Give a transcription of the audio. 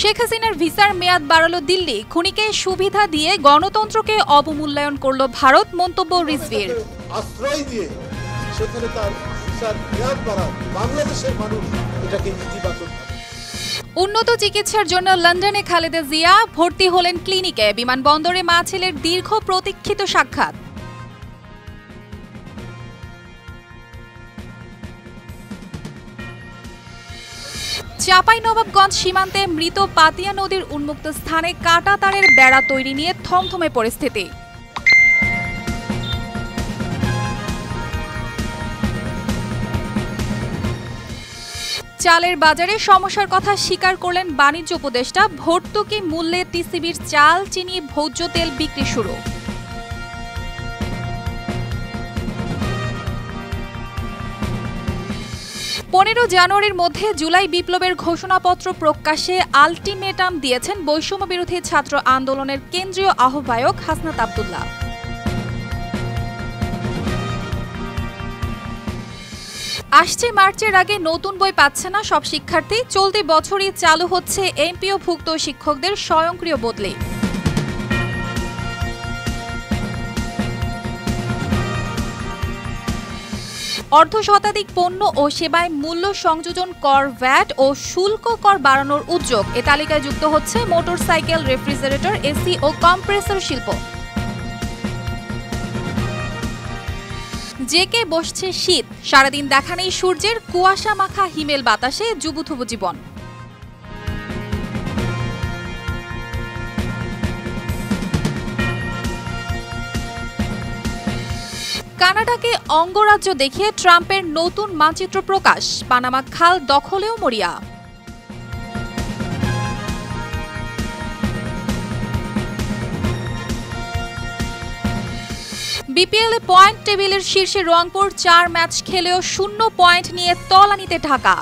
শেখ হাসিনার ভিসার মেয়াদ বাড়ালো দিল্লি, খুনিকে সুবিধা দিয়ে গণতন্ত্রকে অবমূল্যায়ন করল ভারত, মন্তব্য রিজভীর। আশ্রয় দিয়ে সেখানে তার ভিসার মেয়াদ বাড়ায় বাংলাদেশের মানুষ এটাকে ইতিবাচক। উন্নত চিকিৎসার জন্য লন্ডনে খালেদা জিয়া ভর্তি হলেন ক্লিনিকে, বিমানবন্দরে মা ছেলের দীর্ঘ প্রতীক্ষিত সাক্ষাৎ। চাঁপাইনবাবগঞ্জ সীমান্তে মৃত পাতিয়া নদীর উন্মুক্ত স্থানে কাঁটা তারের বেড়া তৈরি নিয়ে থমথমে পরিস্থিতি। চালের বাজারে সমস্যার কথা স্বীকার করলেন বাণিজ্য উপদেষ্টা, ভর্তুকি মূল্যে টিসিবির চাল, চিনি, ভোজ্য তেল বিক্রি শুরু। জানুয়ারির মধ্যে জুলাই বিপ্লবের ঘোষণাপত্র প্রকাশে আলটিমেটাম দিয়েছেন বৈষম্য বিরোধী ছাত্র আন্দোলনের কেন্দ্রীয় আহ্বায়ক হাসনাত আব্দুল্লাহ। আসছে মার্চের আগে নতুন বই পাচ্ছে না সব শিক্ষার্থী, চলতি বছরই চালু হচ্ছে এমপিওভুক্ত শিক্ষকদের স্বয়ংক্রিয় বদলি। অর্ধশতাধিক পণ্য ও সেবায় মূল্য সংযোজন কর, ভ্যাট ও শুল্ক কর বাড়ানোর উদ্যোগ। এ তালিকায় যুক্ত হচ্ছে মোটরসাইকেল, রেফ্রিজারেটর, এসি ও কম্প্রেসর শিল্প। জেকে বসছে শীত, সারাদিন দেখা নেই সূর্যের, কুয়াশা মাখা হিমেল বাতাসে জুবুথুবু জীবন। কানাডাকে অঙ্গরাজ্য দেখিয়ে ট্রাম্পের নতুন মানচিত্র প্রকাশ, পানামা খাল দখলেও মরিয়া। বিপিএলে পয়েন্ট টেবিলের শীর্ষে রংপুর, 4 ম্যাচ খেলেও 0 পয়েন্ট নিয়ে তলানিতে ঢাকা।